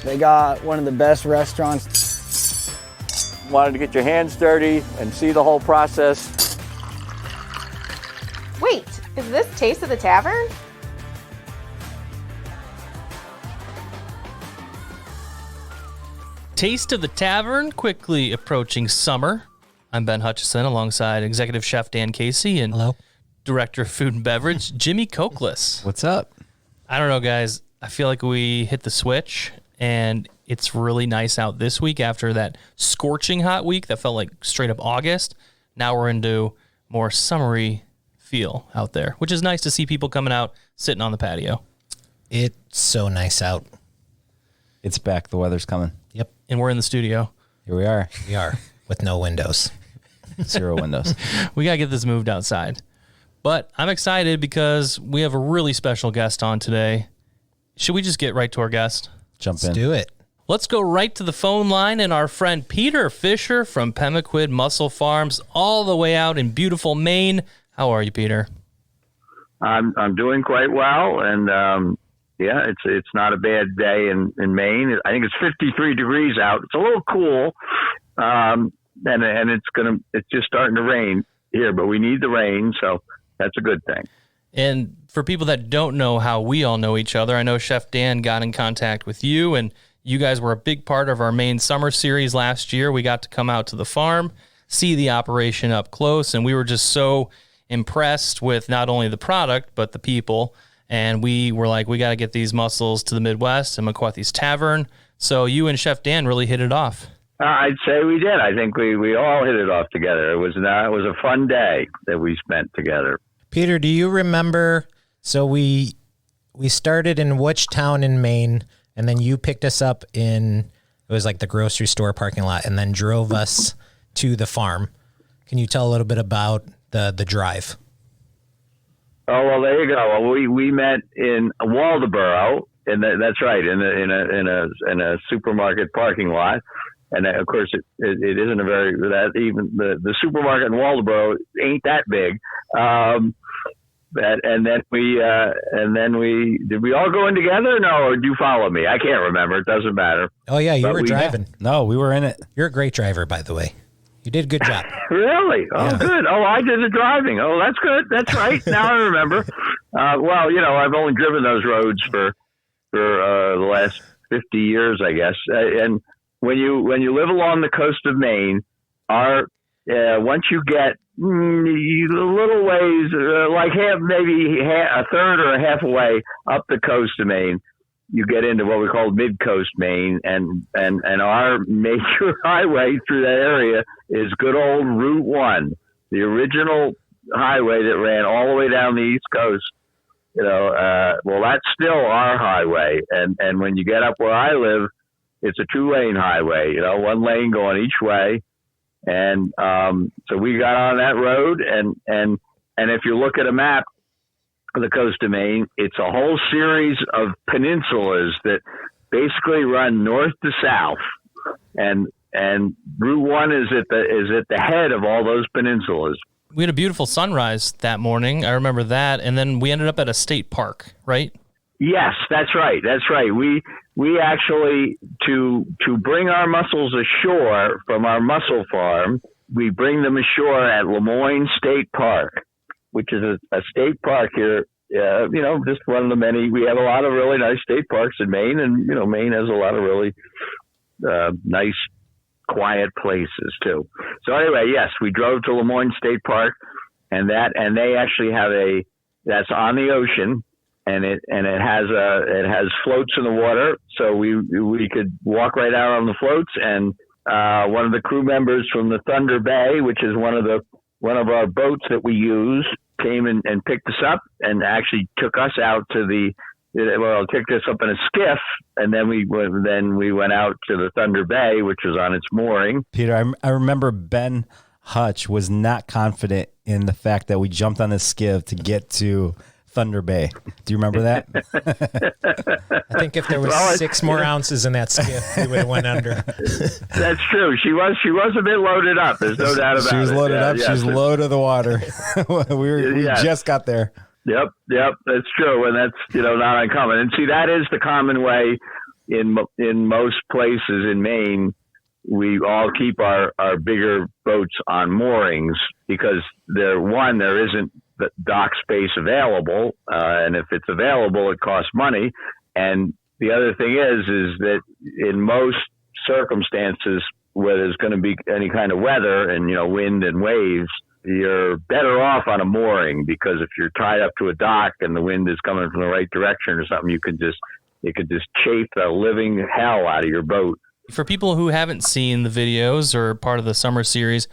They got one of the best restaurants. Wanted to get your hands dirty and see the whole process. Wait, is this Taste of the Tavern? Taste of the Tavern, quickly approaching summer. I'm Ben Hutchison alongside Executive Chef Dan Casey and Hello. Director of Food and Beverage Jimmy Cokeless. What's up? I don't know, guys. I feel like we hit the switch, and it's really nice out this week after that scorching hot week that felt like straight up August. Now we're into more summery feel out there, which is nice to see people coming out, sitting on the patio. It's so nice out. It's back. The weather's coming. Yep. And we're in the studio. Here we are. We are with no windows. 0 windows. We got to get this moved outside. But I'm excited because we have a really special guest on today. Should we just get right to our guest? Jump in. Let's do it. Let's go right to the phone line and our friend Peter Fischer from Pemaquid Mussel Farms, all the way out in beautiful Maine. How are you, Peter? I'm doing quite well, and yeah, it's not a bad day in Maine. I think it's 53 degrees out. It's a little cool, and it's just starting to rain here, but we need the rain, so that's a good thing. And for people that don't know how we all know each other, I know Chef Dan got in contact with you, and you guys were a big part of our Maine Summer Series last year. We got to come out to the farm, see the operation up close, and we were just so impressed with not only the product, but the people. And we were like, we got to get these mussels to the Midwest and McQuethy's Tavern. So you and Chef Dan really hit it off. I'd say we did. I think we all hit it off together. It was a fun day that we spent together. Peter, do you remember? So we started in which town in Maine, and then you picked us up in, it was like the grocery store parking lot, and then drove us to the farm. Can you tell a little bit about the drive? Oh, well, there you go. Well, we met in Waldoboro, and that's right, in a supermarket parking lot. And of course, it isn't a very that even the supermarket in Waldoboro ain't that big. And then we did we all go in together? No, or do you follow me? I can't remember. It doesn't matter. Oh yeah, you were driving. No, we were in it. You're a great driver, by the way. You did a good job. Really? Oh, yeah. Good. Oh, I did the driving. Oh, that's good. That's right. Now I remember. Well, I've only driven those roads for the last 50 years, I guess. And when you live along the coast of Maine, once you get a little ways, like maybe a third or a half a way up the coast of Maine, you get into what we call mid-coast Maine, and our major highway through that area is good old Route 1, the original highway that ran all the way down the East Coast. Well, that's still our highway, and when you get up where I live, it's a 2-lane highway. 1 lane going each way, and so we got on that road, and if you look at a map of the coast of Maine, it's a whole series of peninsulas that basically run north to south, and Route 1 is at the head of all those peninsulas. We had a beautiful sunrise that morning. I remember that, and then we ended up at a state park, right? Yes, that's right. That's right. We actually to bring our mussels ashore from our mussel farm, we bring them ashore at Lemoyne State Park, which is a state park here, just one of the many. We have a lot of really nice state parks in Maine, and, Maine has a lot of really nice, quiet places too. So anyway, yes, we drove to Lemoyne State Park, and they actually have that's on the ocean, and it has floats in the water, so we could walk right out on the floats, and one of the crew members from the Thunder Bay, which is one of our boats that we use, came and picked us up and actually took us out to picked us up in a skiff, and then we went out to the Thunder Bay, which was on its mooring. Peter, I remember Ben Hutch was not confident in the fact that we jumped on this skiff to get to Thunder Bay. Do you remember that? I think if there was 6 more ounces in that skiff, we would have went under. That's true. She was a bit loaded up. There's no doubt about it. She was loaded up. She was low to the water. we just got there. Yep, that's true, and that's not uncommon. And see, that is the common way in most places in Maine, we all keep our bigger boats on moorings because there isn't the dock space available, and if it's available, it costs money. And the other thing is that in most circumstances where there's going to be any kind of weather and wind and waves, you're better off on a mooring, because if you're tied up to a dock and the wind is coming from the right direction or something, it could just chafe the living hell out of your boat. For people who haven't seen the videos or part of the summer series,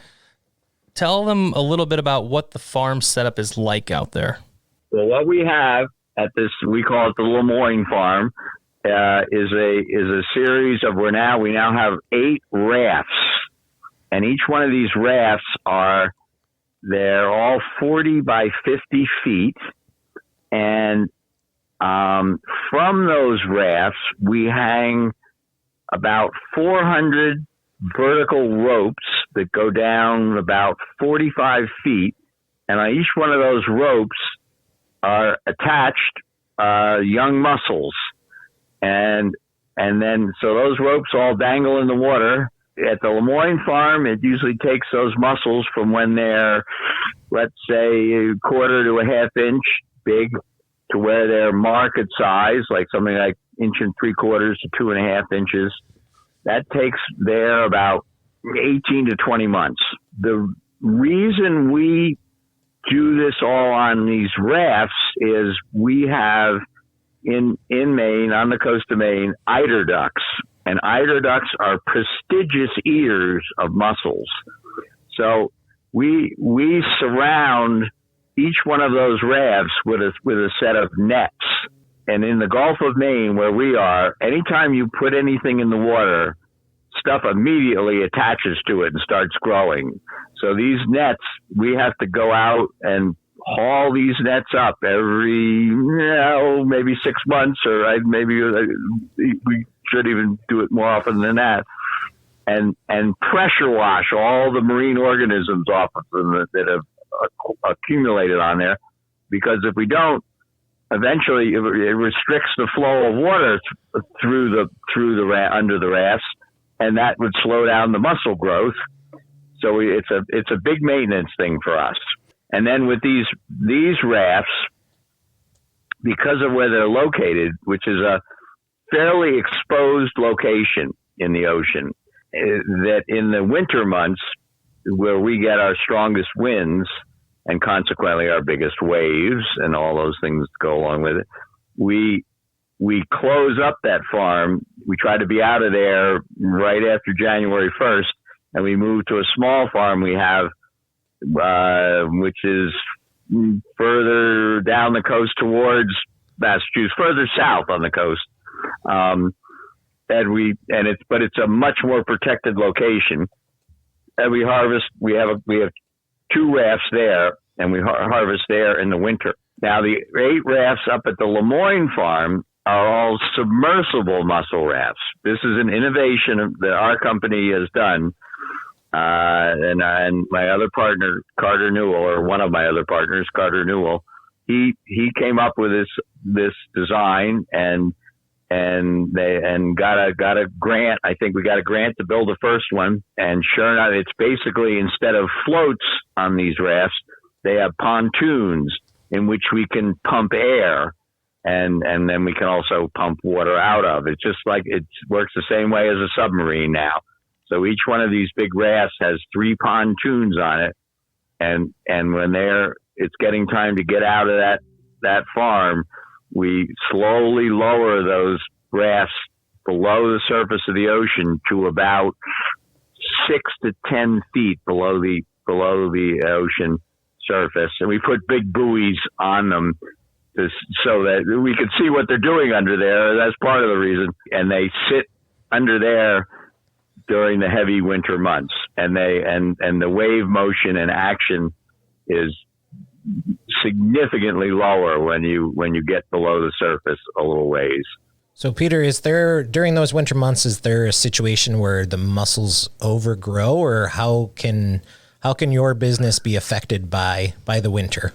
tell them a little bit about what the farm setup is like out there. Well, what we have at this, we call it the Lemoyne Farm, is a series of we now have 8 rafts, and each one of these rafts they're all 40 by 50 feet, and from those rafts we hang about 400 vertical ropes that go down about 45 feet, and on each one of those ropes are attached young mussels, and then so those ropes all dangle in the water. At the Lemoyne Farm, it usually takes those mussels from when they're, let's say, a quarter to a half inch big to where they're market size, like something like 1 3/4 to 2.5 inches. That takes there about 18 to 20 months. The reason we do this all on these rafts is we have in Maine, on the coast of Maine, eider ducks. And eider ducks are prestigious eaters of mussels. So we surround each one of those rafts with a set of nets. And in the Gulf of Maine, where we are, anytime you put anything in the water, stuff immediately attaches to it and starts growing. So these nets, we have to go out and haul these nets up every, maybe 6 months, or maybe we should even do it more often than that, and pressure wash all the marine organisms off of them that have accumulated on there, because if we don't, eventually it restricts the flow of water through the under the rafts, and that would slow down the mussel growth. So it's a big maintenance thing for us. And then with these rafts, because of where they're located, which is a fairly exposed location in the ocean, that in the winter months, where we get our strongest winds and consequently our biggest waves and all those things that go along with it, we close up that farm. We try to be out of there right after January 1st, and we move to a small farm we have, which is further down the coast towards Massachusetts, further south on the coast. But it's a much more protected location. And we harvest, we have 2 rafts there, and we harvest there in the winter. Now the 8 rafts up at the Lemoyne Farm are all submersible mussel rafts. This is an innovation that our company has done. And my other partner, Carter Newell, or one of my other partners, Carter Newell, he came up with this design and got a grant. I think we got a grant to build the first one. And sure enough, it's basically, instead of floats on these rafts, they have pontoons in which we can pump air, and then we can also pump water out of. It's just like, it works the same way as a submarine now. So each one of these big rafts has 3 pontoons on it, and when it's getting time to get out of that farm, we slowly lower those rafts below the surface of the ocean to about 6 to 10 feet below the ocean surface, and we put big buoys on them so that we can see what they're doing under there. That's part of the reason, and they sit under there during the heavy winter months, and the wave motion and action is significantly lower when you get below the surface a little ways. So Peter, is there, during those winter months, is there a situation where the mussels overgrow, or how can your business be affected by the winter?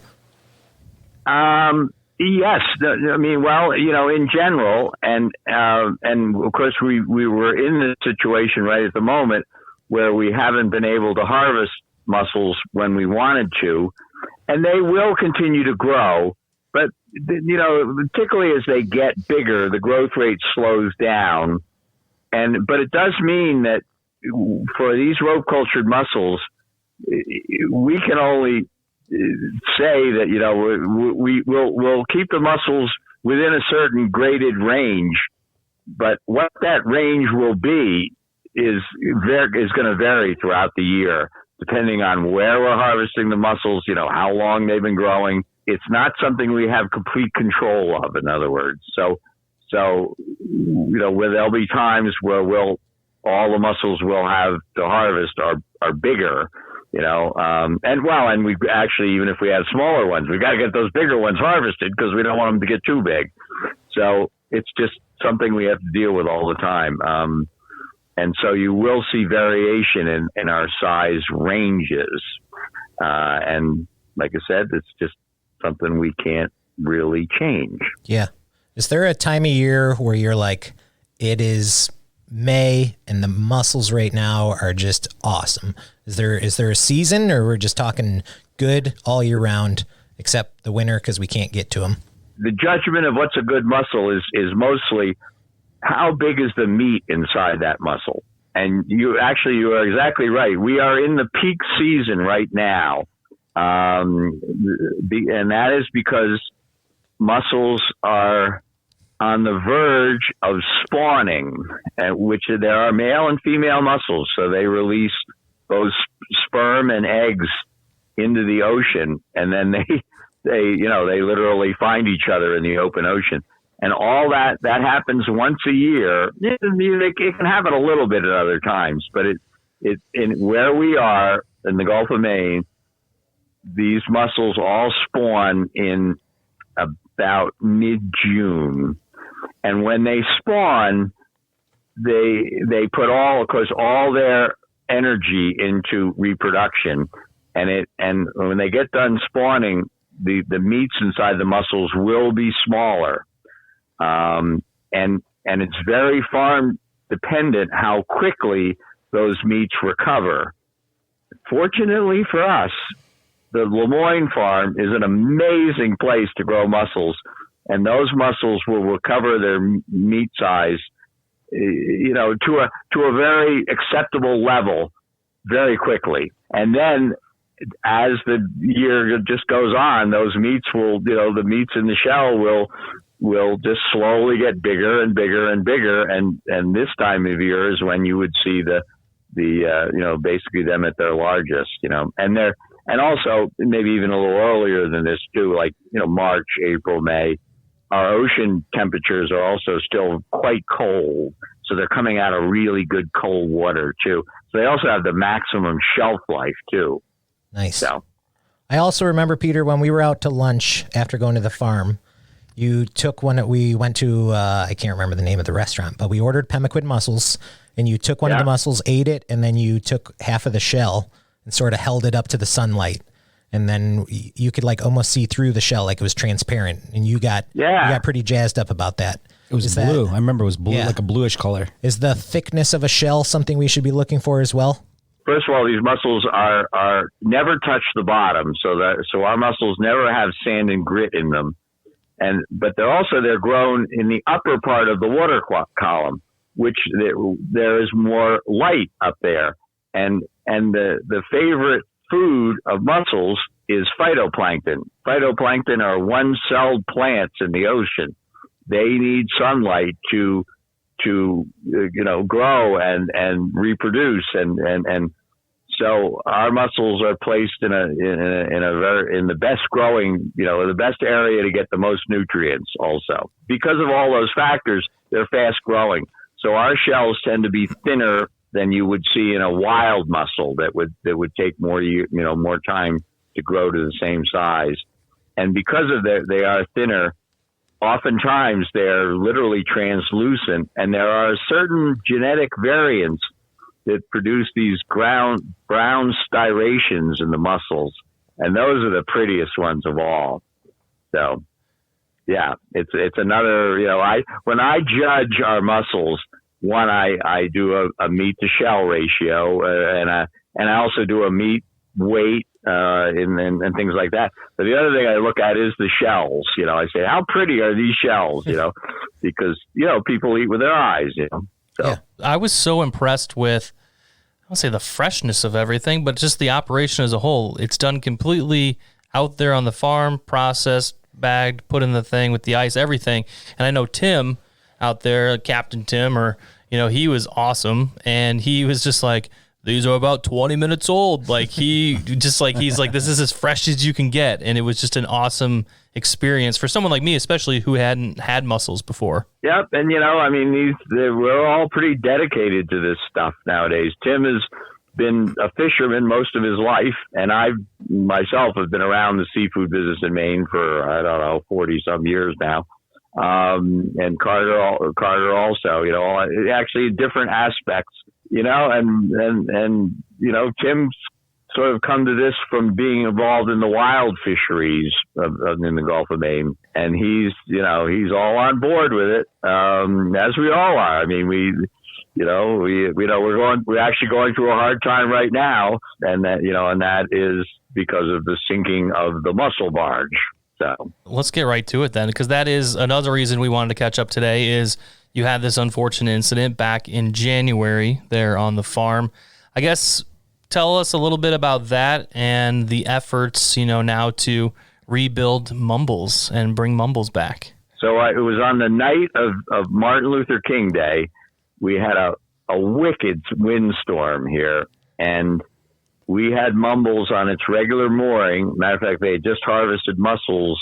Yes, I mean, well, in general, and of course we were in this situation right at the moment where we haven't been able to harvest mussels when we wanted to, and they will continue to grow, but particularly as they get bigger, the growth rate slows down, but it does mean that for these rope cultured mussels, we can only say that we'll keep the mussels within a certain graded range, but what that range will be is going to vary throughout the year, depending on where we're harvesting the mussels, how long they've been growing. It's not something we have complete control of, in other words. So where there'll be times where all the mussels we'll have to harvest are bigger, and we actually, even if we have smaller ones, we got to get those bigger ones harvested because we don't want them to get too big. So it's just something we have to deal with all the time. And so you will see variation in our size ranges. And like I said, it's just something we can't really change. Yeah. Is there a time of year where you're like, it is May and the mussels right now are just awesome? Is there a season, or we're just talking good all year round except the winter because we can't get to them? The judgment of what's a good mussel is mostly how big is the meat inside that mussel. And you are exactly right. We are in the peak season right now. And that is because mussels are on the verge of spawning, which there are male and female mussels. So they release those sperm and eggs into the ocean, and then they literally find each other in the open ocean. And all that happens once a year. It can happen a little bit at other times, but in where we are in the Gulf of Maine, these mussels all spawn in about mid-June. And when they spawn, they put all their energy into reproduction, and when they get done spawning, the meats inside the mussels will be smaller. And it's very farm dependent how quickly those meats recover. Fortunately for us, the Lemoyne farm is an amazing place to grow mussels, and those mussels will recover their meat size, to a very acceptable level very quickly. And then as the year just goes on, those meats will, the meats in the shell will just slowly get bigger and bigger and bigger. And this time of year is when you would see the basically them at their largest, and also maybe even a little earlier than this too, like, March, April, May. Our ocean temperatures are also still quite cold. So they're coming out of really good cold water too. So they also have the maximum shelf life too. Nice. So I also remember, Peter, when we were out to lunch after going to the farm, you took we went to, I can't remember the name of the restaurant, but we ordered Pemaquid Mussels, and you took one of the mussels, ate it, and then you took half of the shell and sort of held it up to the sunlight. And then you could almost see through the shell, like it was transparent, and you got pretty jazzed up about that. It was blue. I remember it was blue, like a bluish color. Is the thickness of a shell something we should be looking for as well? First of all, these mussels are never touch the bottom, so our mussels never have sand and grit in them, but they're grown in the upper part of the water column, which there is more light up there, and the favorite food of mussels is phytoplankton. Phytoplankton are one-celled plants in the ocean. They need sunlight to grow and reproduce, and so our mussels are placed in the best growing, the best area to get the most nutrients. Also, because of all those factors, they're fast growing. So our shells tend to be thinner than you would see in a wild mussel that would take more time to grow to the same size. And because of that, they are thinner. Oftentimes they're literally translucent, and there are certain genetic variants that produce these brown striations in the mussels, and those are the prettiest ones of all. So Yeah, it's another, when I judge our mussels, one, I do a meat to shell ratio, and I also do a meat weight, and things like that. But the other thing I look at is the shells. I say, how pretty are these shells? Because, people eat with their eyes, So. Yeah. I was so impressed with, I don't say the freshness of everything, but just the operation as a whole. It's done completely out there on the farm, processed, bagged, put in the thing with the ice, everything. And I know Tim out there, Captain Tim, he was awesome. And he was just like, these are about 20 minutes old. Like he's like, this is as fresh as you can get. And it was just an awesome experience for someone like me, especially who hadn't had mussels before. Yep. And, we're all pretty dedicated to this stuff nowadays. Tim has been a fisherman most of his life, and I myself have been around the seafood business in Maine for, 40 some years now. And Carter also, actually different aspects, and Tim's sort of come to this from being involved in the wild fisheries in the Gulf of Maine, and he's all on board with it, as we all are. I mean, we're actually going through a hard time right now, and that is because of the sinking of the mussel barge. So let's get right to it then, because that is another reason we wanted to catch up today. Is you had this unfortunate incident back in January there on the farm. I guess tell us a little bit about that and the efforts, now to rebuild Mumbles and bring Mumbles back. So it was on the night of Martin Luther King Day. We had a wicked windstorm here, and we had Mumbles on its regular mooring. Matter of fact, they had just harvested mussels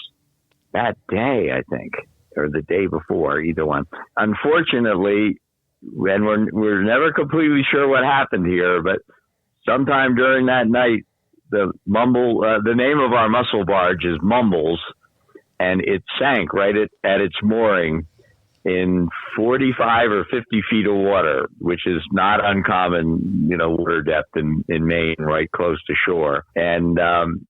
that day, I think, or the day before, either one. Unfortunately, and we're never completely sure what happened here, but sometime during that night, the name of our mussel barge is Mumbles, and it sank right at its mooring in 45 or 50 feet of water, which is not uncommon, water depth in Maine, right close to shore, and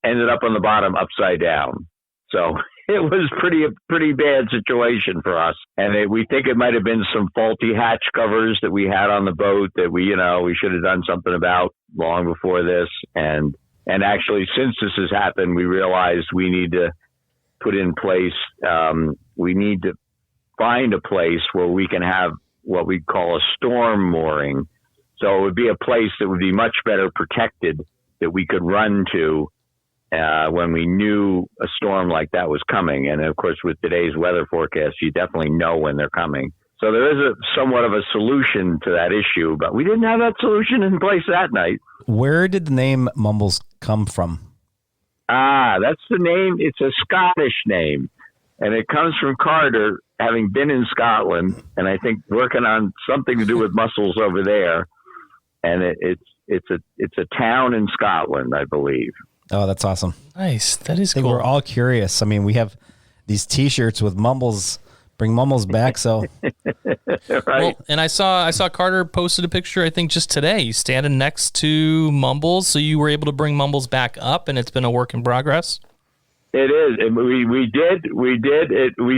ended up on the bottom upside down. So it was pretty bad situation for us. And we think it might have been some faulty hatch covers that we had on the boat that we should have done something about long before this. And actually, since this has happened, we realized we need to put in place, we need to find a place where we can have what we call a storm mooring. So it would be a place that would be much better protected that we could run to when we knew a storm like that was coming. And of course, with today's weather forecast, you definitely know when they're coming. So there is somewhat of a solution to that issue, but we didn't have that solution in place that night. Where did the name Mumbles come from? That's the name. It's a Scottish name, and it comes from Carter having been in Scotland, and I think working on something to do with mussels over there. And it's a town in Scotland, I believe. Oh, that's awesome. Nice. That is I think cool. we're all curious. I mean, we have these T-shirts with Mumbles, bring Mumbles back. So, Right. Well, and I saw Carter posted a picture, I think just today, standing next to Mumbles. So you were able to bring Mumbles back up, and it's been a work in progress. It is. And we did. We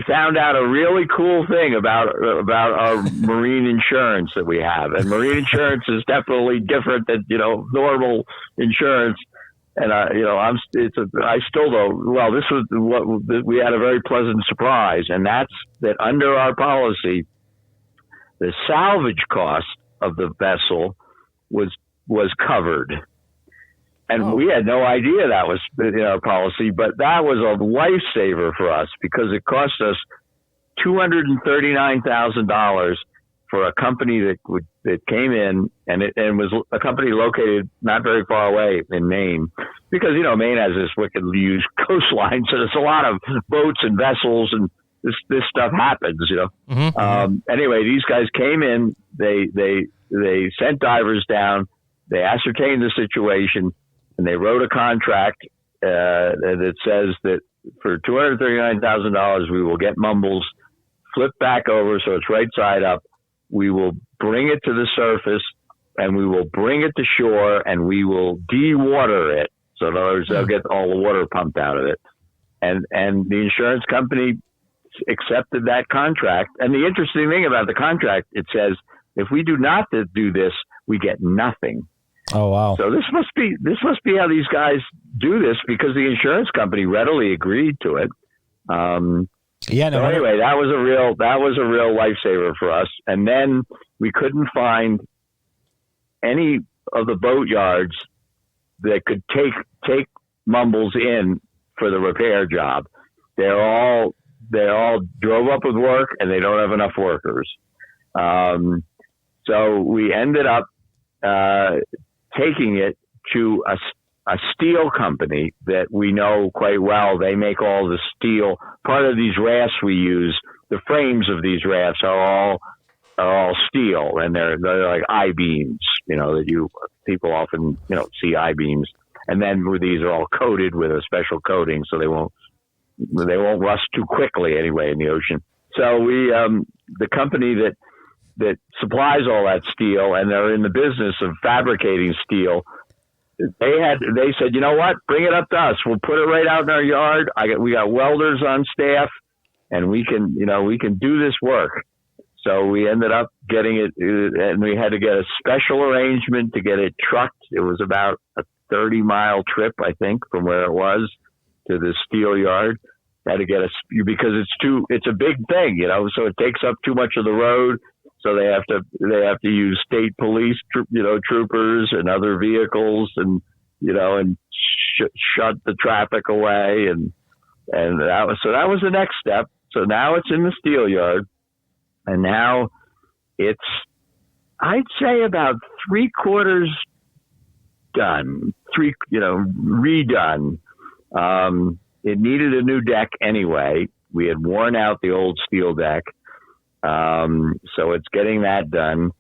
found out a really cool thing about our marine insurance that we have, and marine insurance is definitely different than normal insurance. And I still don't. Well, this was what we had a very pleasant surprise, and that's that under our policy, the salvage cost of the vessel was covered. And we had no idea that was in our policy, but that was a lifesaver for us because it cost us $239,000 for a company that came in, and it was a company located not very far away in Maine, because Maine has this wicked huge coastline, so there's a lot of boats and vessels, and this stuff happens, Mm-hmm. Anyway, these guys came in, they sent divers down, they ascertained the situation, and they wrote a contract that says that for $239,000, we will get Mumbles flipped back over so it's right side up. We will bring it to the surface, and we will bring it to shore, and we will de-water it. So in other words, they'll get all the water pumped out of it. And the insurance company accepted that contract. And the interesting thing about the contract, it says, if we do not do this, we get nothing. Oh, wow. So this must be how these guys do this, because the insurance company readily agreed to it. Yeah. No, so anyway, that was a real lifesaver for us. And then we couldn't find any of the boat yards that could take Mumbles in for the repair job. They all drove up with work, and they don't have enough workers. So we ended up taking it to a steel company that we know quite well. They make all the steel. Part of these rafts we use, the frames of these rafts are all steel, and they're like I-beams, that people often, see I-beams. And then these are all coated with a special coating, so they won't rust too quickly anyway in the ocean. So we, the company that supplies all that steel, and they're in the business of fabricating steel, they said, you know what, bring it up to us. We'll put it right out in our yard. We got welders on staff, and we can do this work. So we ended up getting it, and we had to get a special arrangement to get it trucked. It was about a 30-mile trip, I think, from where it was to the steel yard. Had to get because it's a big thing, so it takes up too much of the road. So they have to use state police, troopers and other vehicles, and shut the traffic away, and that was the next step. So now it's in the steel yard, and now it's, I'd say, about 3/4 done, redone. It needed a new deck anyway. We had worn out the old steel deck. So it's getting that done.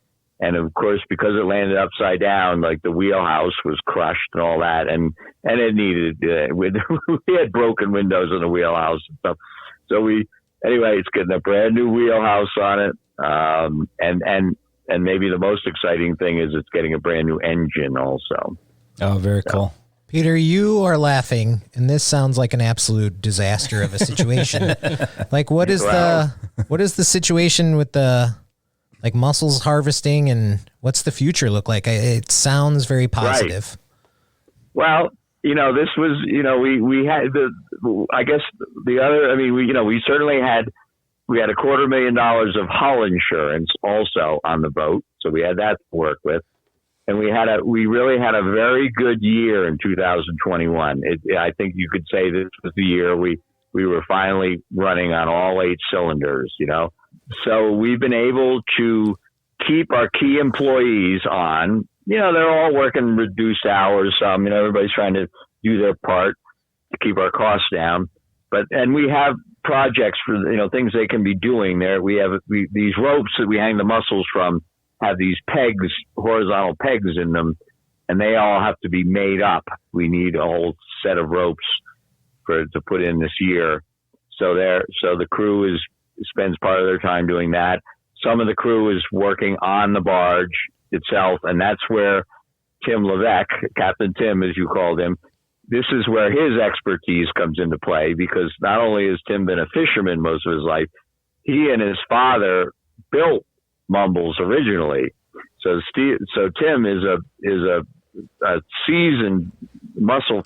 And of course, because it landed upside down, like the wheelhouse was crushed and all that. And it needed, we had broken windows in the wheelhouse and stuff. So it's getting a brand new wheelhouse on it. And maybe the most exciting thing is it's getting a brand new engine also. Oh, very cool. Peter, you are laughing, and this sounds like an absolute disaster of a situation. Like, what is the situation with the mussels harvesting, and what's the future look like? It sounds very positive. Right. Well, this was, we had I guess the other, we certainly had $250,000 of hull insurance also on the boat. So we had that to work with. And we really had a very good year in 2021. I think you could say this was the year we were finally running on all 8 cylinders, So we've been able to keep our key employees on. They're all working reduced hours. Everybody's trying to do their part to keep our costs down. And we have projects for, things they can be doing there. We have these ropes that we hang the mussels from, have these pegs, horizontal pegs in them, and they all have to be made up. We need a whole set of ropes to put in this year. So the crew spends part of their time doing that. Some of the crew is working on the barge itself, and that's where Tim Levesque, Captain Tim, as you called him, this is where his expertise comes into play, because not only has Tim been a fisherman most of his life, he and his father built Mumbles originally. So Tim is a seasoned metal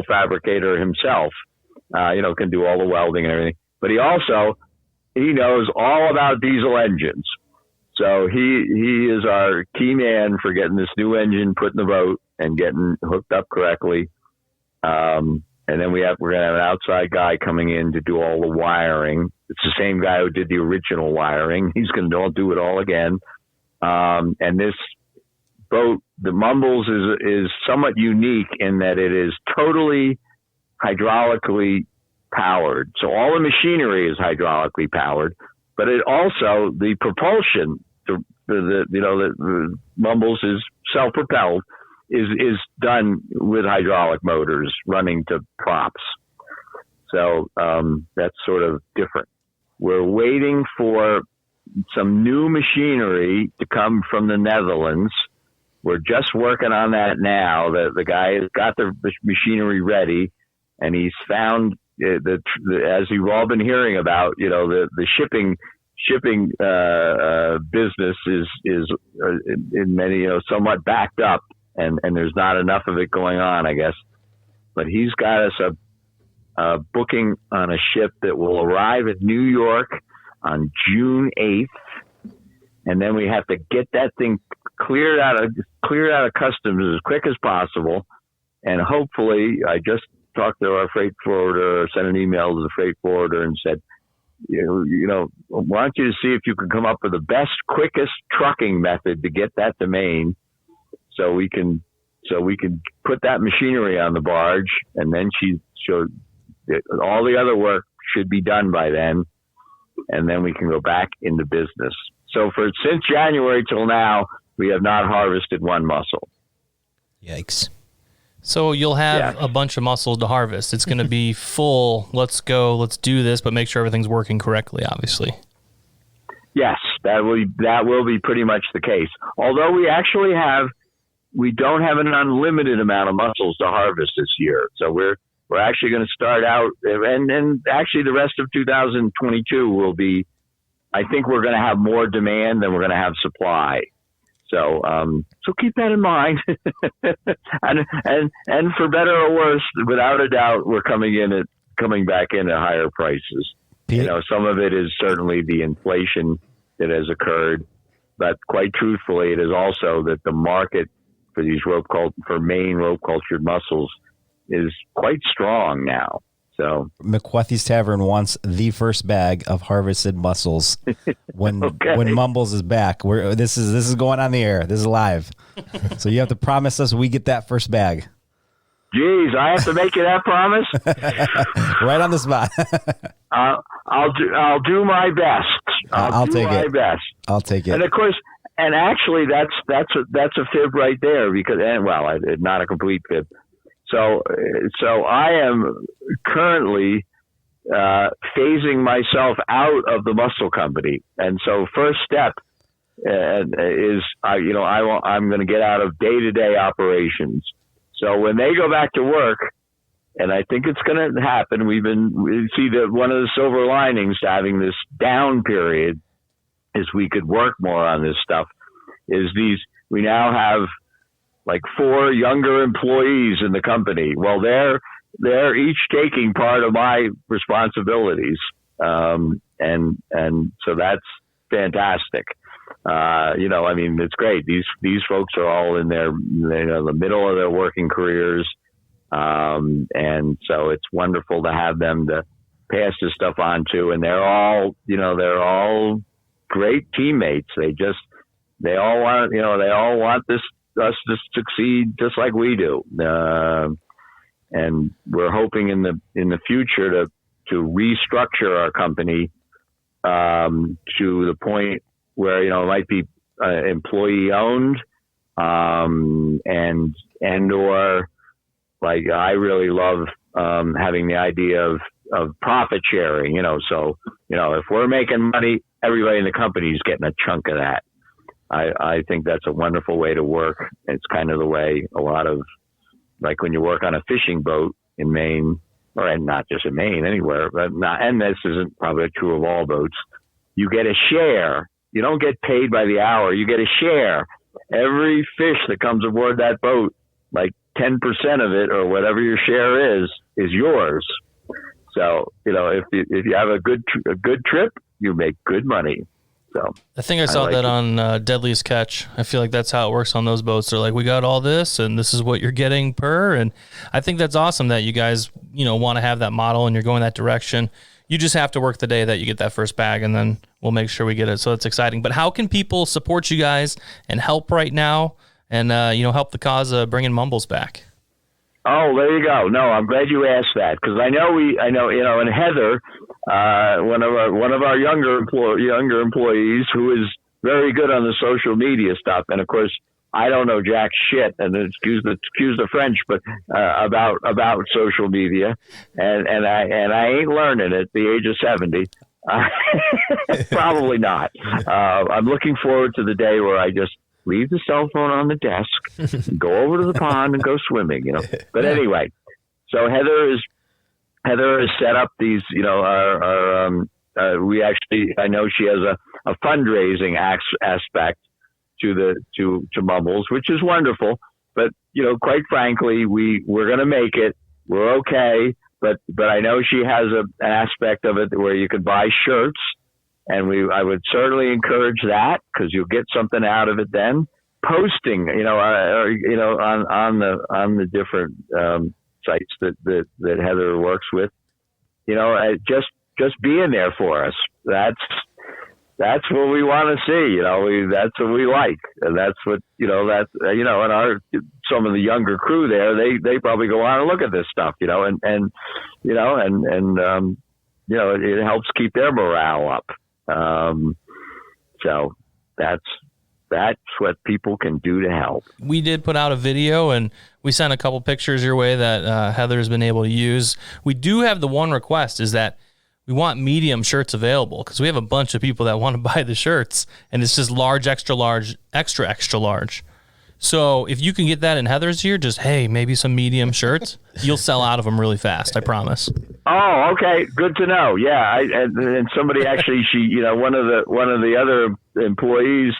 fabricator himself. Can do all the welding and everything. But he knows all about diesel engines. So he is our key man for getting this new engine put in the boat and getting hooked up correctly. And then we're going to have an outside guy coming in to do all the wiring. It's the same guy who did the original wiring. He's going to do it all again. And this boat, the Mumbles, is somewhat unique in that it is totally hydraulically powered. So all the machinery is hydraulically powered, but it also, the propulsion, the Mumbles is self-propelled, is done with hydraulic motors running to props. So that's sort of different. We're waiting for some new machinery to come from the Netherlands. We're just working on that now. The guy has got the machinery ready, and he's found as you've all been hearing about, the shipping business is in many, somewhat backed up, and there's not enough of it going on, I guess. But he's got us a booking on a ship that will arrive at New York on June 8th. And then we have to get that thing cleared out of customs as quick as possible. And hopefully, I just talked to our freight forwarder, or sent an email to the freight forwarder and said, I want you to see if you can come up with the best, quickest trucking method to get that to Maine, so we can put that machinery on the barge, and then all the other work should be done by then, and then we can go back into business. So since January till now, we have not harvested one mussel. Yikes. So you'll have a bunch of mussels to harvest. It's going to be full. Let's go. Let's do this, but make sure everything's working correctly, obviously. Yes, that will be pretty much the case. Although we don't have an unlimited amount of mussels to harvest this year. So we're actually going to start out, and actually the rest of 2022 will be, I think we're going to have more demand than we're going to have supply. So keep that in mind. and for better or worse, without a doubt, we're coming back in at higher prices. Some of it is certainly the inflation that has occurred, but quite truthfully, it is also that the market for these for Maine rope cultured mussels is quite strong now. So McWethy's Tavern wants the first bag of harvested mussels when Mumbles is back. This is going on the air. This is live. So you have to promise us we get that first bag. Geez, I have to make you that promise? Right on the spot. I'll do my best. I'll take it. Best. I'll take it. And of course, and actually that's a fib right there, because not a complete fib. So I am currently phasing myself out of the mussel company, and so first step is I'm going to get out of day-to-day operations. So when they go back to work, and I think it's going to happen, we see that one of the silver linings to having this down period is we could work more on this stuff. We now have like 4 younger employees in the company. Well, they're each taking part of my responsibilities. And so that's fantastic. It's great. These folks are all in the middle of their working careers. And so it's wonderful to have them to pass this stuff on to, and they're all great teammates. They all want us to succeed just like we do. And we're hoping in the future to restructure our company, to the point where, it might be, employee owned, and or like, I really love, having the idea of profit sharing, so, if we're making money, everybody in the company is getting a chunk of that. I think that's a wonderful way to work. It's kind of the way a lot of, like when you work on a fishing boat in Maine, and not just in Maine, anywhere, and this isn't probably true of all boats, you get a share. You don't get paid by the hour. You get a share. Every fish that comes aboard that boat, like 10% of it or whatever your share is yours. So, if you have a good trip, you make good money. So I think I saw that on Deadliest Catch. I feel like that's how it works on those boats. They're like, we got all this, and this is what you're getting per. And I think that's awesome that you guys, want to have that model and you're going that direction. You just have to work the day that you get that first bag, and then we'll make sure we get it. So it's exciting. But how can people support you guys and help right now, and help the cause of bringing Mumbles back? Oh, there you go. No, I'm glad you asked that, because I know, and Heather, one of our younger employees, who is very good on the social media stuff, and of course I don't know jack shit, and excuse the French, but about social media, and I ain't learning at the age of 70. Probably not. I'm looking forward to the day where I just leave the cell phone on the desk, and go over to the pond and go swimming, But anyway, so Heather is Heather has set up these, I know she has a fundraising aspect to Mumbles, which is wonderful. But, quite frankly, we're going to make it. We're okay. But I know she has an aspect of it where you could buy shirts, and I would certainly encourage that, because you'll get something out of it then. Posting, on the different sites that Heather works with, just being there for us. That's what we want to see. That's what we like, and that's what and some of the younger crew there, they probably go on and look at this stuff, it helps keep their morale up. So that's what people can do to help. We did put out a video, and we sent a couple pictures your way that Heather's been able to use. We do have the one request, is that we want medium shirts available, because we have a bunch of people that want to buy the shirts, and it's just large, extra large, extra, extra large. So if you can get that in Heather's here, just, hey, maybe some medium shirts, you'll sell out of them really fast, I promise. Oh, okay. Good to know. Yeah. And somebody actually, one of the other employees,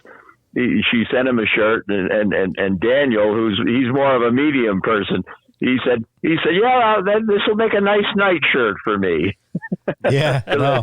she sent him a shirt, and Daniel, he's more of a medium person, he said, yeah, this will make a nice night shirt for me. Yeah. No.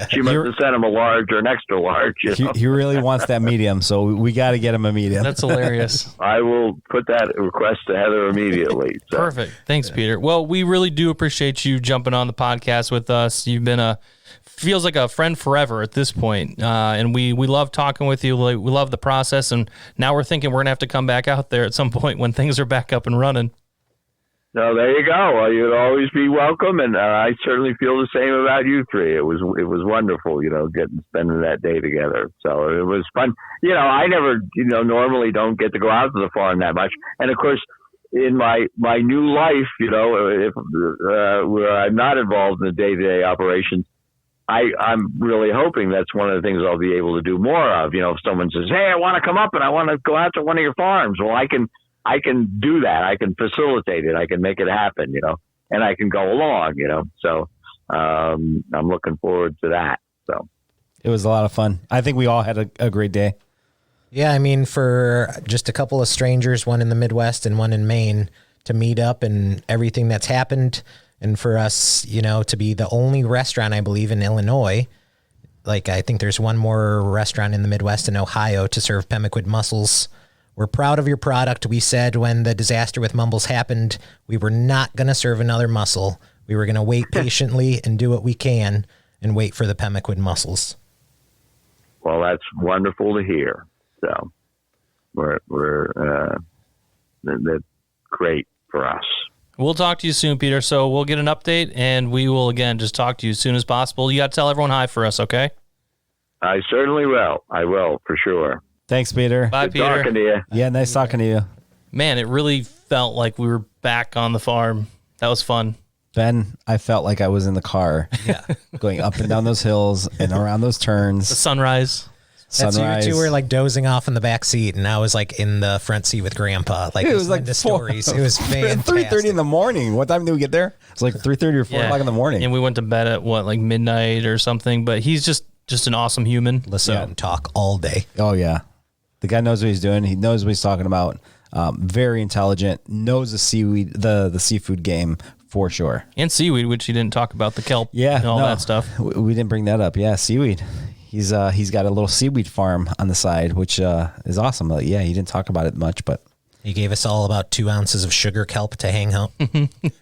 She must have sent him a large or an extra large. He really wants that medium, so we got to get him a medium. That's hilarious. I will put that request to Heather immediately. So. Perfect. Thanks, Peter. Well, we really do appreciate you jumping on the podcast with us. You've been feels like a friend forever at this point. And we love talking with you. We love the process. And now we're thinking we're going to have to come back out there at some point when things are back up and running. No, there you go. Well, you'd always be welcome, and I certainly feel the same about you three. It was wonderful, spending that day together. So it was fun. I never, normally don't get to go out to the farm that much, and of course, in my new life, where I'm not involved in the day-to-day operations, I'm really hoping that's one of the things I'll be able to do more of. If someone says, "Hey, I want to come up and I want to go out to one of your farms," well, I can do that. I can facilitate it. I can make it happen, and I can go along, So I'm looking forward to that. So it was a lot of fun. I think we all had a great day. Yeah, I mean, for just a couple of strangers, one in the Midwest and one in Maine, to meet up and everything that's happened, and for us, to be the only restaurant, I believe, in Illinois. Like, I think there's one more restaurant in the Midwest in Ohio to serve Pemaquid mussels. We're proud of your product. We said when the disaster with Mumbles happened, we were not going to serve another mussel. We were going to wait patiently and do what we can and wait for the Pemaquid mussels. Well, that's wonderful to hear. So that's great for us. We'll talk to you soon, Peter. So we'll get an update, and we will, again, just talk to you as soon as possible. You got to tell everyone hi for us, okay? I certainly will. I will, for sure. Thanks, Peter. Bye, Good Peter. talking to you. Yeah, nice talking to you. Man, it really felt like we were back on the farm. That was fun. Ben, I felt like I was in the car. Yeah. Going up and down those hills and around those turns. The sunrise. Sunrise. You two were like dozing off in the back seat, and I was like in the front seat with Grandpa. Like, it was like the stories. It was fantastic. 3:30 in the morning. What time did we get there? It was like 3:30 or 4 o'clock in the morning. And we went to bed at like midnight or something. But he's just an awesome human. Listen and talk all day. Oh yeah, the guy knows what he's doing. He knows what he's talking about. Very intelligent. Knows the seaweed, the seafood game for sure. And seaweed, which he didn't talk about, the kelp. Yeah, and all that stuff. We didn't bring that up. Yeah, seaweed. He's got a little seaweed farm on the side, which is awesome. Yeah, he didn't talk about it much, but he gave us all about 2 ounces of sugar kelp to hang out,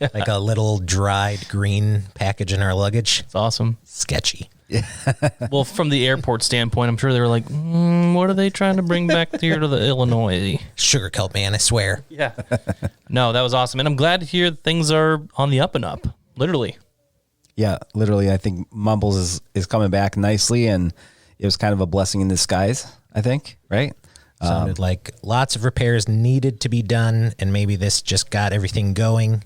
like a little dried green package in our luggage. It's awesome. Sketchy. Yeah. Well, from the airport standpoint, I'm sure they were like, what are they trying to bring back here to the Illinois? Sugar kelp, man, I swear. Yeah. No, that was awesome. And I'm glad to hear things are on the up and up, literally. Yeah, literally. I think Mumbles is coming back nicely, and it was kind of a blessing in disguise, I think, right? Sounded like lots of repairs needed to be done, and maybe this just got everything going.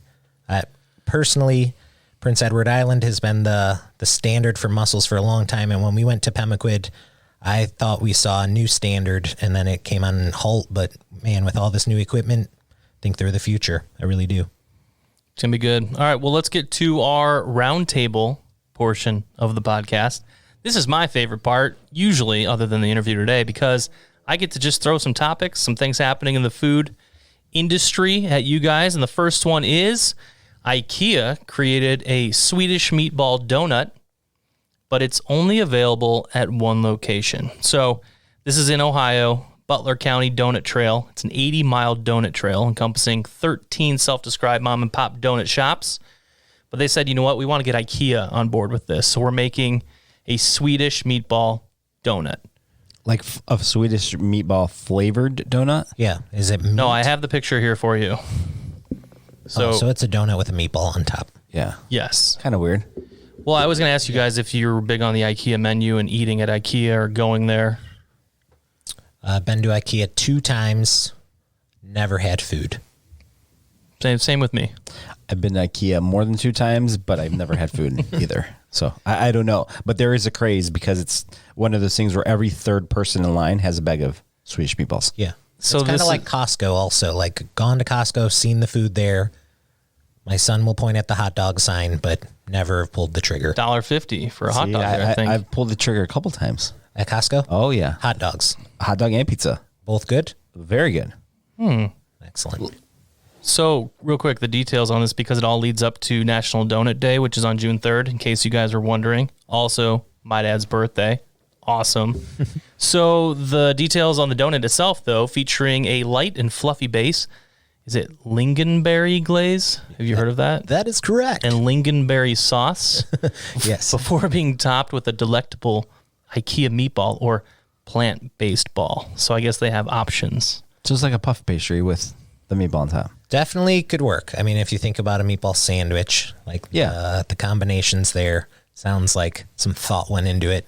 Personally, Prince Edward Island has been the standard for mussels for a long time, and when we went to Pemaquid, I thought we saw a new standard, and then it came on halt, but man, with all this new equipment, I think they're the future. I really do. It's going to be good. All right, well, let's get to our roundtable portion of the podcast. This is my favorite part, usually, other than the interview today, because I get to just throw some topics, some things happening in the food industry at you guys. And the first one is IKEA created a Swedish meatball donut, but it's only available at one location. So this is in Ohio, Butler County Donut Trail. It's an 80-mile donut trail encompassing 13 self-described mom-and-pop donut shops. But they said, you know what, we want to get IKEA on board with this. So we're making a Swedish meatball donut. Like a Swedish meatball flavored donut? Yeah. Is it meat? No, I have the picture here for you. So, so it's a donut with a meatball on top. Yeah. yes. Kind of weird. Well, I was going to ask you guys if you're big on the IKEA menu and eating at IKEA or going there. Been to IKEA 2 times. Never had food. Same with me. I've been to IKEA more than 2 times, but I've never had food either. So I don't know. But there is a craze because it's one of those things where every third person in line has a bag of Swedish meatballs. Yeah. So it's kind this of is- like Costco also. Like gone to Costco, seen the food there. My son will point at the hot dog sign, but never pulled the trigger. $1.50 for a hot dog there, I think. I've pulled the trigger a couple times. At Costco? Oh, yeah. Hot dogs. Hot dog and pizza. Both good? Very good. Excellent. So, real quick, the details on this, because it all leads up to National Donut Day, which is on June 3rd, in case you guys are wondering. Also, my dad's birthday. Awesome. So, the details on the donut itself, though, featuring a light and fluffy base. Is it lingonberry glaze? Have you heard of that? That is correct. And lingonberry sauce yes. before being topped with a delectable IKEA meatball or plant-based ball. So, I guess they have options. So it's like a puff pastry with the meatball on top. Definitely could work. I mean, if you think about a meatball sandwich, like the combinations there, sounds like some thought went into it.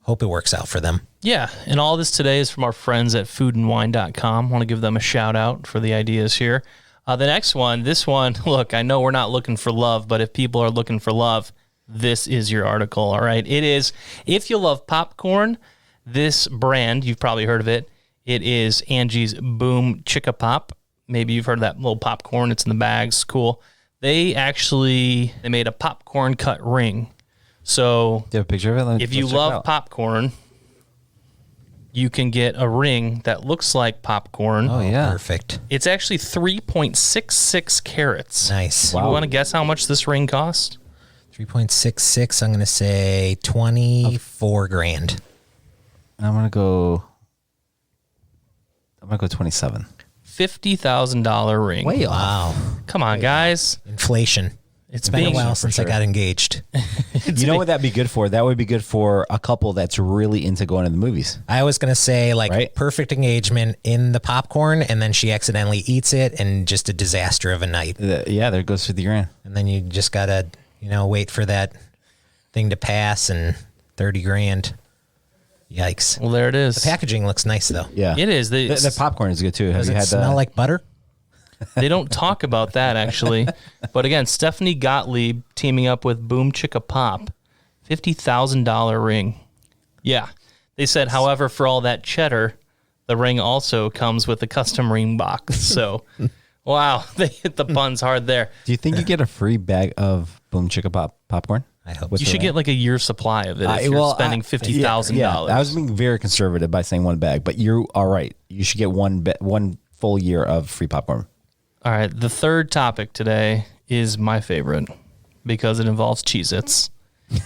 Hope it works out for them. Yeah, and all this today is from our friends at foodandwine.com. Want to give them a shout out for the ideas here. The next one, this one, look, I know we're not looking for love, but if people are looking for love, this is your article, all right? It is, if you love popcorn, this brand, you've probably heard of it, it is Angie's Boom Chicka Pop. Maybe you've heard of that little popcorn. It's in the bags. Cool. They made a popcorn cut ring. So Do you have a picture of it? if you love popcorn, you can get a ring that looks like popcorn. Oh, yeah. Perfect. It's actually 3.66 carats. Nice. You want to guess how much this ring cost? 3.66. I'm going to say 24 grand. I'm going to go 27. $50,000 ring. Way off. Wow. Come on, guys. Inflation. It's been a being- while since I got engaged. You know what that'd be good for? That would be good for a couple that's really into going to the movies. I was going to say like Right. perfect engagement in the popcorn, and then she accidentally eats it and just a disaster of a night. Yeah, there goes 50 grand. And then you just got to, wait for that thing to pass and 30 grand. Yikes. Well, there it is. The packaging looks nice though. Yeah. It is. The popcorn is good too. Does Have you it had smell like butter? They don't talk about that, actually. But again, Stephanie Gottlieb teaming up with Boom Chicka Pop, $50,000 ring. Yeah. They said, however, for all that cheddar, the ring also comes with a custom ring box. So, wow, they hit the puns hard there. Do you think you get a free bag of Boom Chicka Pop popcorn? I hope With You the should ring? get like a year's supply of it if you're spending $50,000. Yeah, I was being very conservative by saying one bag, but you are right. You should get one full year of free popcorn. All right, the third topic today is my favorite because it involves Cheez-Its.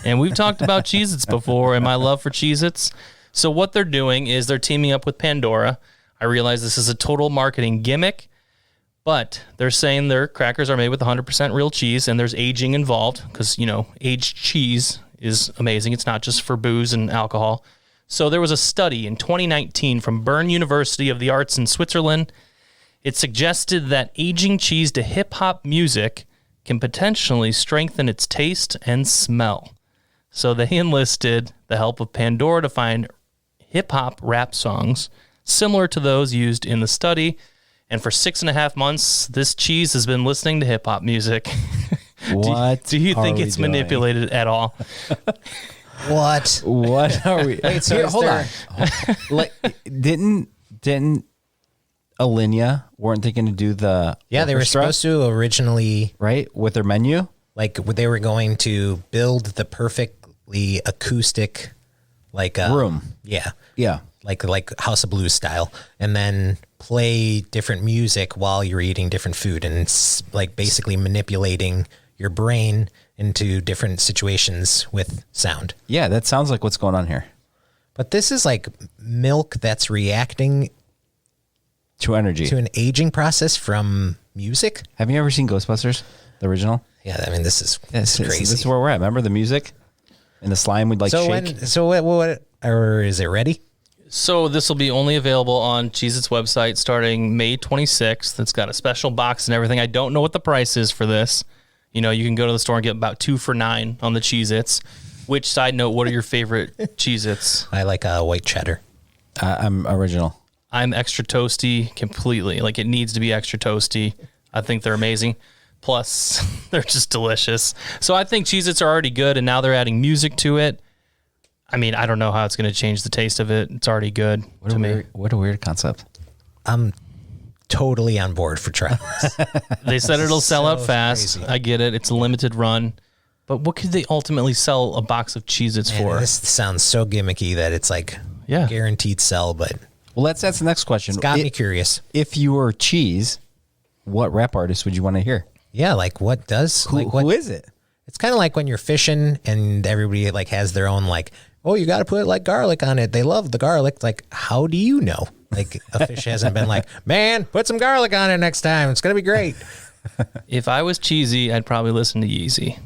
And we've talked about Cheez-Its before and my love for Cheez-Its. So what they're doing is they're teaming up with Pandora. I realize this is a total marketing gimmick, but they're saying their crackers are made with 100% real cheese and there's aging involved because, aged cheese is amazing. It's not just for booze and alcohol. So there was a study in 2019 from Bern University of the Arts in Switzerland. It suggested that aging cheese to hip-hop music can potentially strengthen its taste and smell. So they enlisted the help of Pandora to find hip-hop rap songs similar to those used in the study. And for 6.5 months, this cheese has been listening to hip-hop music. What? Do you think are it's we doing? manipulated at all? What? What are we? Wait, so Here, is hold there- on. Like, didn't Alinea weren't they going to do the they were orchestra, supposed to originally, right, with their menu? like they were going to build the perfectly acoustic, like Room. Yeah, Yeah. like House of Blues style, and then play different music while you're eating different food, and it's like basically manipulating your brain into different situations with sound. Yeah, that sounds like what's going on here. But this is like milk that's reacting To energy. to an aging process from music. Have you ever seen Ghostbusters, the original? Yeah, I mean, this is Crazy. crazy. This is where we're at. Remember the music and the slime would like shake? What, or is it ready? So this will be only available on Cheez-Its website starting May 26th. It's got a special box and everything. I don't know what the price is for this. You know, you can go to the store and get about 2 for $9 on the Cheez-Its. Which, side note, what are your favorite Cheez-Its? I like white cheddar. I'm original. I'm extra toasty completely. Like, it needs to be extra toasty. I think they're amazing. Plus, they're just delicious. So I think Cheez-Its are already good, and now they're adding music to it. I mean, I don't know how it's going to change the taste of it. It's already good to me. What a weird concept. I'm totally on board for trying this. They said it'll sell out fast. crazy. I get it. It's a limited run. But what could they ultimately sell a box of Cheez-Its Man, for? this sounds so gimmicky that it's like Yeah. guaranteed sell, but Well, that's the next question. it's got me curious. If you were cheese, what rap artist would you want to hear? Yeah, like what does like what Who is it? It's kind of like when you're fishing and everybody like has their own like, oh, you got to put like garlic on it. They love the garlic. Like, how do you know? Like a fish hasn't been like, man, put some garlic on it next time. It's gonna be great. If I was cheesy, I'd probably listen to Yeezy.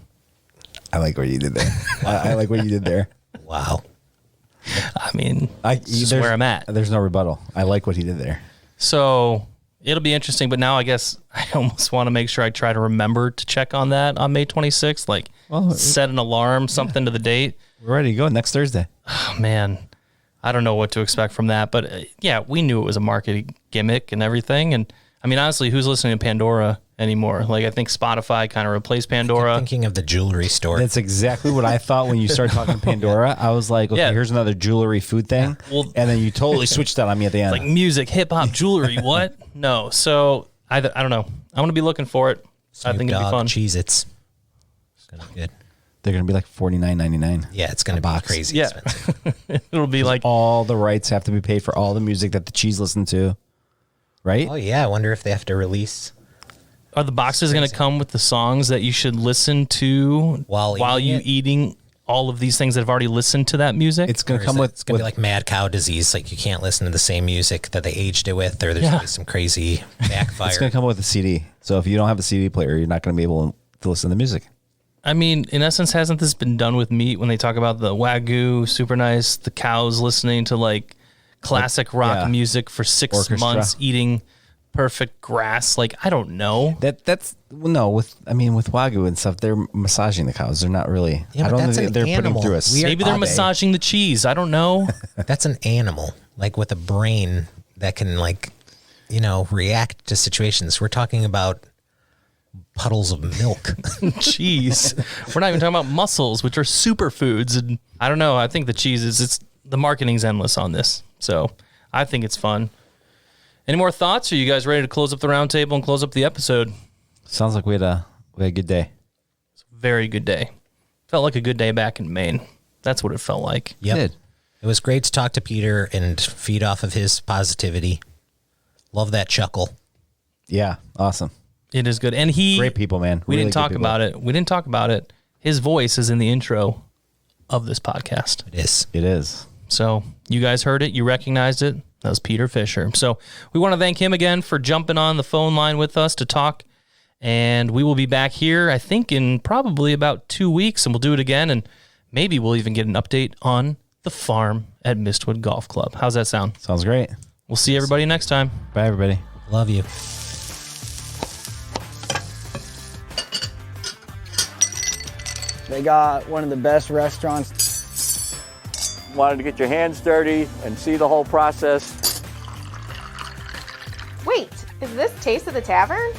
I like what you did there. I like what you did there. Wow. I mean, this is where I'm at. There's no rebuttal. I like what he did there. So it'll be interesting. But now I guess I almost want to make sure I try to remember to check on that on May 26th. Like, set an alarm, something to the date. We're ready to go next Thursday. Oh, man, I don't know what to expect from that. But yeah, we knew it was a marketing gimmick and everything. And I mean, honestly, who's listening to Pandora anymore? Like, I think Spotify kind of replaced Pandora. Thinking of the jewelry store. That's exactly what I thought when you started talking Pandora. I was like, okay, Yeah. here's another jewelry food thing. Well- and then you totally switched that on me at the end. Like music, hip hop, jewelry. What? No. So I don't know. I'm going to be looking for it. I think it'll be fun. Cheez-Its. It's gonna be good. They're going to be like $49.99. Yeah, it's gonna be crazy Yeah. expensive. It'll be like, All the rights have to be paid for all the music that the cheese listened to. Right? Oh yeah, I wonder if they have to release. are the boxes going to come with the songs that you should listen to While eating you it? eating all of these things that have already listened to that music? It's going Or to is come it- with, it's gonna be like mad cow disease. Like you can't listen to the same music that they aged it with, or there's Yeah. gonna be some crazy backfire. it's going to come with a CD. So if you don't have a CD player, you're not going to be able to listen to the music. I mean, in essence, hasn't this been done with meat when they talk about the Wagyu, super nice, the cows listening to like classic rock yeah. music for 6 Orchestra. months, eating perfect grass? Like, I don't know. That's no with Wagyu and stuff. They're massaging the cows. They're not really. Yeah, I but don't that's think an they're animal. putting through a. We are- Maybe they're Are they? massaging the cheese. I don't know. That's an animal, like with a brain that can like, react to situations. We're talking about puddles of milk. Cheese. We're not even talking about mussels, which are superfoods. And I don't know. I think the cheese is the marketing's endless on this. So I think it's fun. Any more thoughts? Are you guys ready to close up the round table and close up the episode? Sounds like we had a good day. Very good day. Felt like a good day back in Maine. That's what it felt like. Yep. Good. It was great to talk to Peter and feed off of his positivity. Love that chuckle. Yeah, awesome. It is good. And Great people, man. We Really didn't good talk people. about it. We didn't talk about it. His voice is in the intro of this podcast. It is. It is. So you guys heard it. You recognized it. That was Peter Fischer. So we want to thank him again for jumping on the phone line with us to talk. And we will be back here, I think, in probably about 2 weeks, and we'll do it again. And maybe we'll even get an update on the farm at Mistwood Golf Club. How's that sound? Sounds great. We'll see everybody next time. Bye, everybody. Love you. They got one of the best restaurants. Wanted to get your hands dirty and see the whole process. Wait, is this Taste of the Tavern?